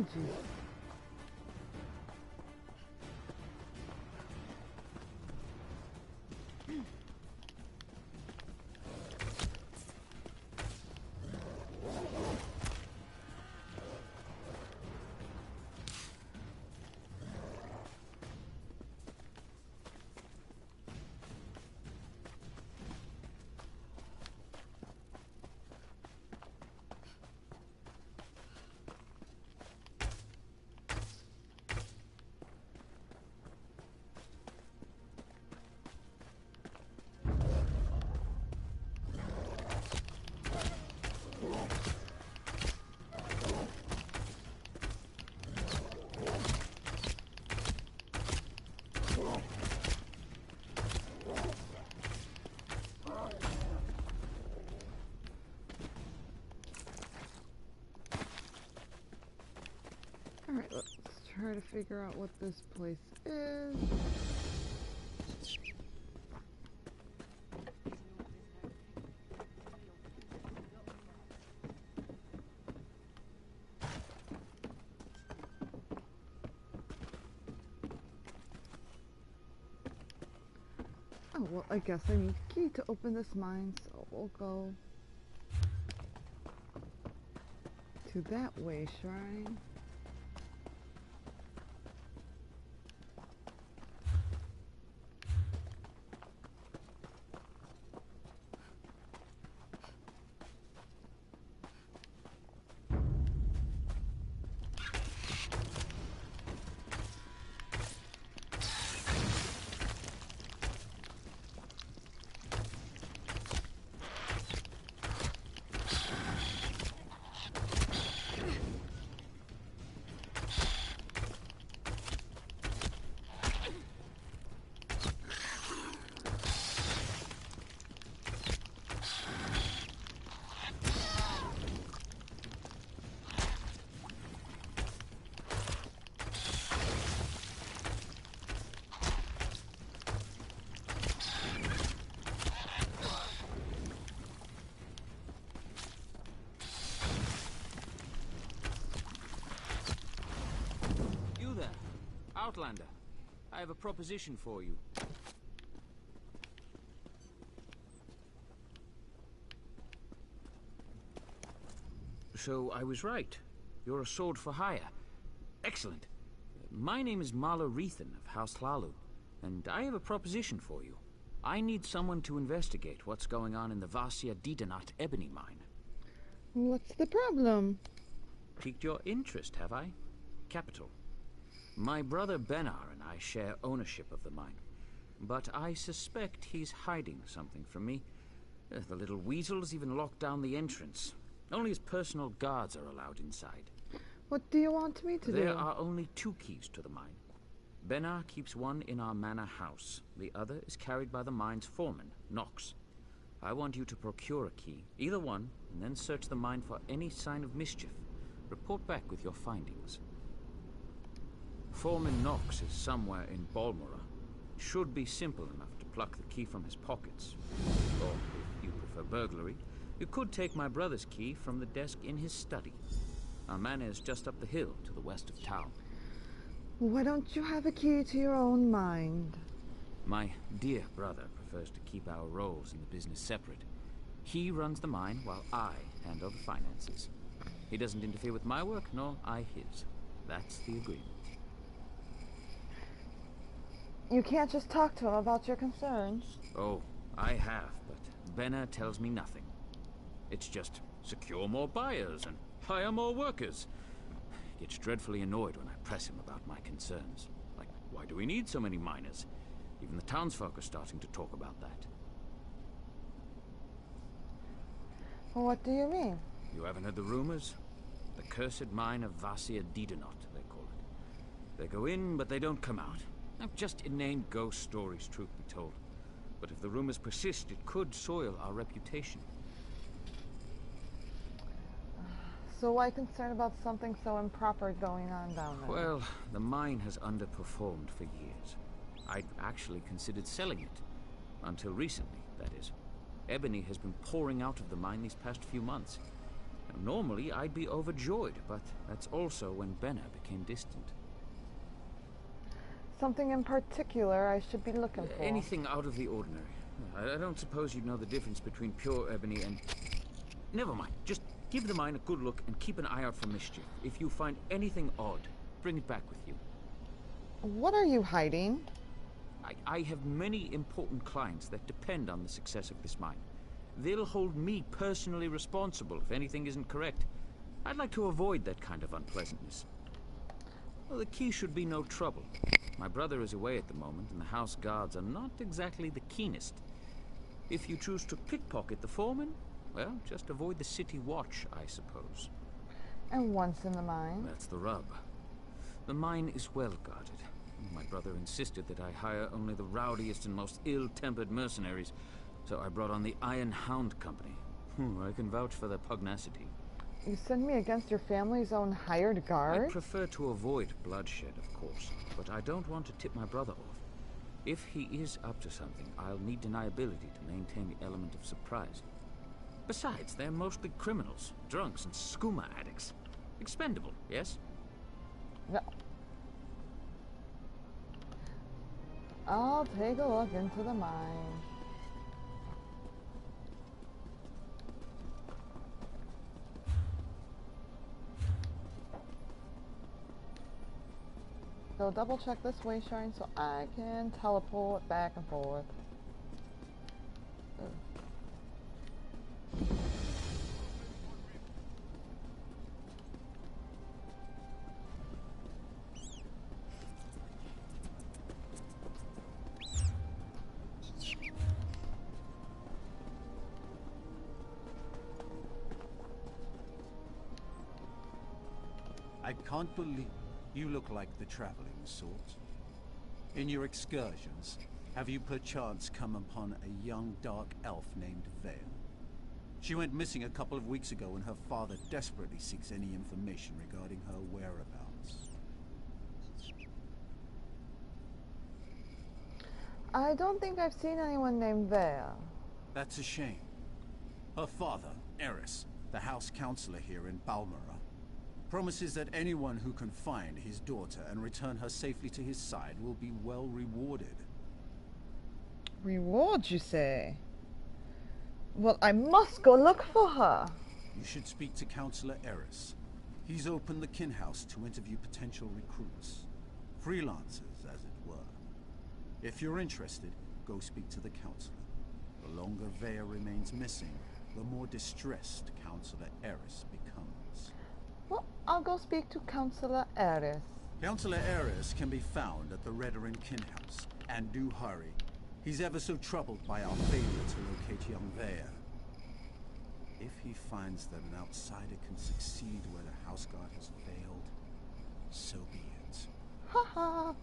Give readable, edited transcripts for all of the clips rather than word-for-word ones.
Oh, jeez. Alright, let's try to figure out what this place is. Oh, well, I guess I need a key to open this mine, so we'll go to that way shrine. Outlander, I have a proposition for you. So I was right. You're a sword for hire. Excellent. My name is Marla Rethan of House Hlalu, and I have a proposition for you. I need someone to investigate what's going on in the Vasia Didanat ebony mine. What's the problem? Piqued your interest, have I? Capital. My brother Benar and I share ownership of the mine, but I suspect he's hiding something from me. The little weasel's even locked down the entrance. Only his personal guards are allowed inside. What do you want me to do? There are only 2 keys to the mine. Benar keeps one in our manor house. The other is carried by the mine's foreman, Nox. I want you to procure a key, either one, and then search the mine for any sign of mischief. Report back with your findings. Foreman Nox is somewhere in Balmora. Should be simple enough to pluck the key from his pockets. Or, if you prefer burglary, you could take my brother's key from the desk in his study. Our manor is just up the hill to the west of town. Why don't you have a key to your own mind? My dear brother prefers to keep our roles in the business separate. He runs the mine while I handle the finances. He doesn't interfere with my work, nor I his. That's the agreement. You can't just talk to him about your concerns. Oh, I have, but Benar tells me nothing. It's just secure more buyers and hire more workers. He gets dreadfully annoyed when I press him about my concerns. Like, why do we need so many miners? Even the townsfolk are starting to talk about that. Well, what do you mean? You haven't heard the rumors? The cursed mine of Vasia Didanot, they call it. They go in, but they don't come out. Now, just inane ghost stories, truth be told. But if the rumors persist, it could soil our reputation. So why concern about something so improper going on down there? Well, the mine has underperformed for years. I'd actually considered selling it. Until recently, that is. Ebony has been pouring out of the mine these past few months. Normally, I'd be overjoyed, but that's also when Benna became distant. Something in particular I should be looking for? Anything out of the ordinary. I don't suppose you'd know the difference between pure ebony and... Never mind. Just give the mine a good look and keep an eye out for mischief. If you find anything odd, bring it back with you. What are you hiding? I have many important clients that depend on the success of this mine. They'll hold me personally responsible if anything isn't correct. I'd like to avoid that kind of unpleasantness. Well, the key should be no trouble. My brother is away at the moment, and the house guards are not exactly the keenest. If you choose to pickpocket the foreman, well, just avoid the city watch, I suppose. And once in the mine? That's the rub. The mine is well guarded. My brother insisted that I hire only the rowdiest and most ill-tempered mercenaries, so I brought on the Iron Hound Company. I can vouch for their pugnacity. You send me against your family's own hired guard? I prefer to avoid bloodshed, of course, but I don't want to tip my brother off. If he is up to something, I'll need deniability to maintain the element of surprise. Besides, they're mostly criminals, drunks, and skooma addicts. Expendable, yes? No. I'll take a look into the mine. So double check this way shrine so I can teleport back and forth. Ugh. I can't believe you look like the traveling sort. In your excursions, have you perchance come upon a young dark elf named Vale? She went missing a couple of weeks ago and her father desperately seeks any information regarding her whereabouts. I don't think I've seen anyone named Vale. That's a shame. Her father, Eris, the house counselor here in Balmora, promises that anyone who can find his daughter and return her safely to his side will be well rewarded. Reward, you say? Well, I must go look for her. You should speak to Counselor Eris. He's opened the kin house to interview potential recruits. Freelancers, as it were. If you're interested, go speak to the counselor. The longer Vea remains missing, the more distressed Counselor Eris becomes. Well, I'll go speak to Counselor Eris. Counselor Eris can be found at the Redoran kin house. And do hurry. He's ever so troubled by our failure to locate young Vea. If he finds that an outsider can succeed where the house guard has failed, so be it. Haha.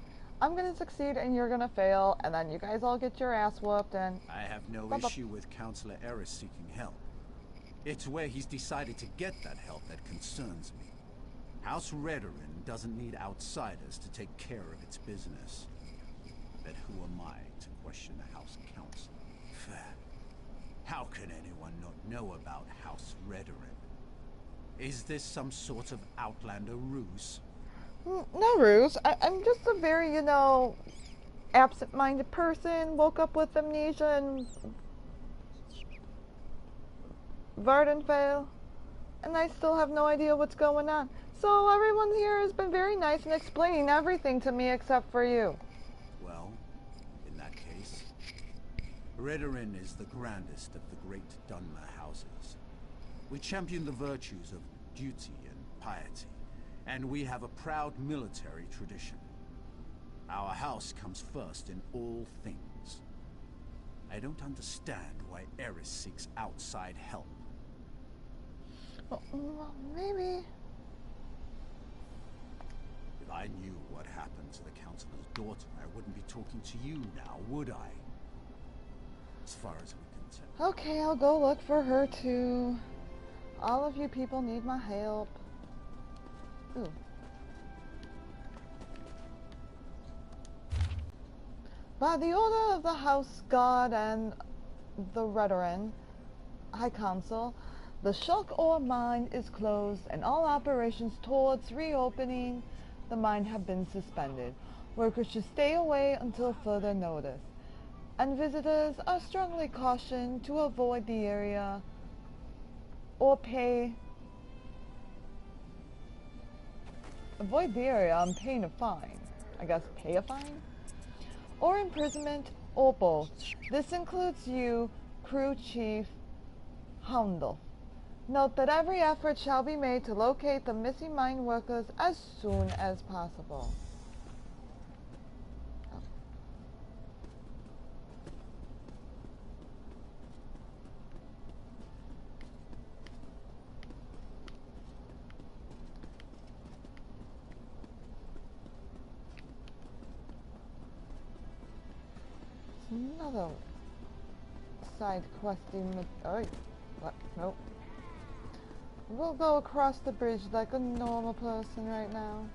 I'm gonna succeed and you're gonna fail, and then you guys all get your ass whooped and... I have no issue with Counselor Eris seeking help. It's where he's decided to get that help that concerns me. House Redoran doesn't need outsiders to take care of its business. But who am I to question the House Council? How can anyone not know about House Redoran? Is this some sort of Outlander ruse? No ruse. I'm just a very, you know, absent-minded person. Woke up with amnesia and Vardenvale, and I still have no idea what's going on. So everyone here has been very nice in explaining everything to me except for you. Well, in that case, Redoran is the grandest of the great Dunmer houses. We champion the virtues of duty and piety, and we have a proud military tradition. Our house comes first in all things. I don't understand why Eris seeks outside help. Well, maybe... If I knew what happened to the Councilor's daughter, I wouldn't be talking to you now, would I? As far as we can tell. Okay, I'll go look for her too. All of you people need my help. Ooh. By the order of the House Guard and the Redoran High Council, The Shulk ore mine is closed and all operations towards reopening the mine have been suspended. Workers should stay away until further notice. And visitors are strongly cautioned to avoid the area or avoid the area on pain of fine. I guess pay a fine? Or imprisonment, or both. This includes you, crew chief Houndel. Note that every effort shall be made to locate the missing mine workers as soon as possible. Another side questing. Oh, what? Nope. We'll go across the bridge like a normal person right now.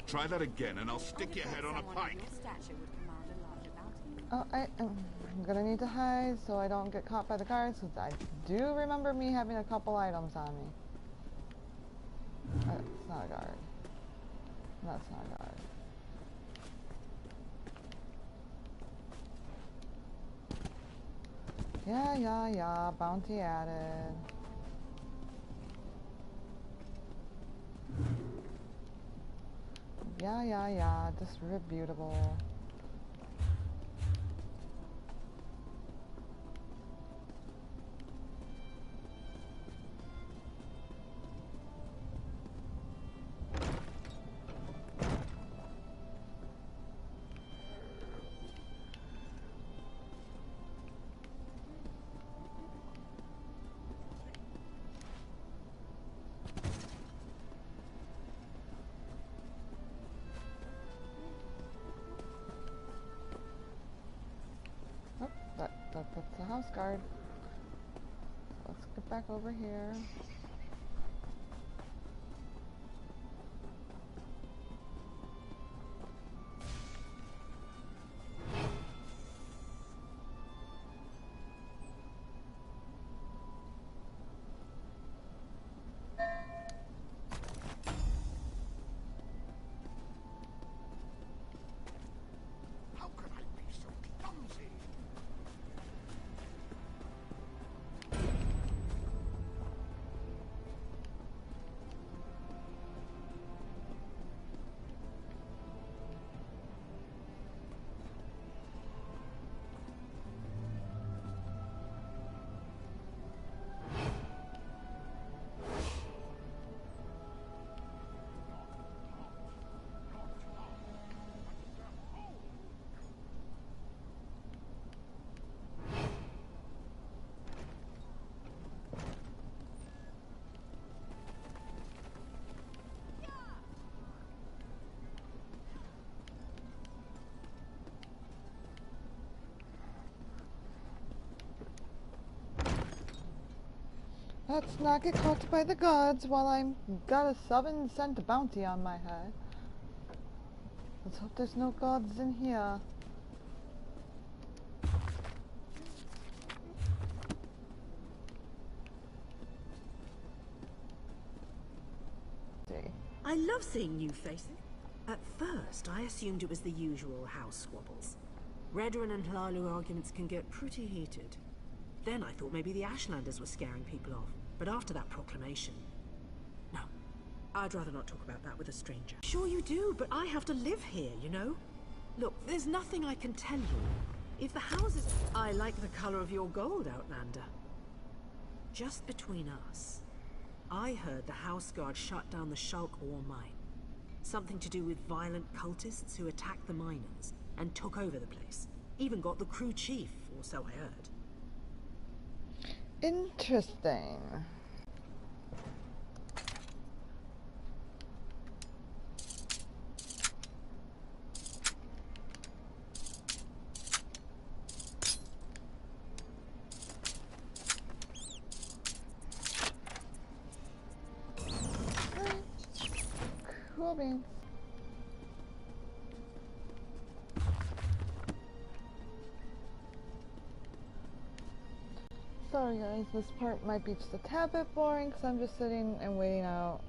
Try that again and I'll stick your head on a pike. Oh, I'm gonna need to hide so I don't get caught by the guards, because I do remember me having a couple items on me. It's not a guard. That's not a guard. Yeah, bounty added. Yeah, distributable. That's the house guard. Let's get back over here. Let's not get caught by the gods while I'm got a 7-cent bounty on my head. Let's hope there's no gods in here. I love seeing new faces. At first, I assumed it was the usual house squabbles. Redoran and Hlalu arguments can get pretty heated. Then I thought maybe the Ashlanders were scaring people off. But after that proclamation... No, I'd rather not talk about that with a stranger. Sure you do, but I have to live here, you know? Look, there's nothing I can tell you. If the houses... I like the color of your gold, Outlander. Just between us, I heard the House Guard shut down the Shulk ore mine. Something to do with violent cultists who attacked the miners. and took over the place. Even got the crew chief, or so I heard. Interesting. Cool beans. Sorry guys, this part might be just a tad bit boring because I'm just sitting and waiting out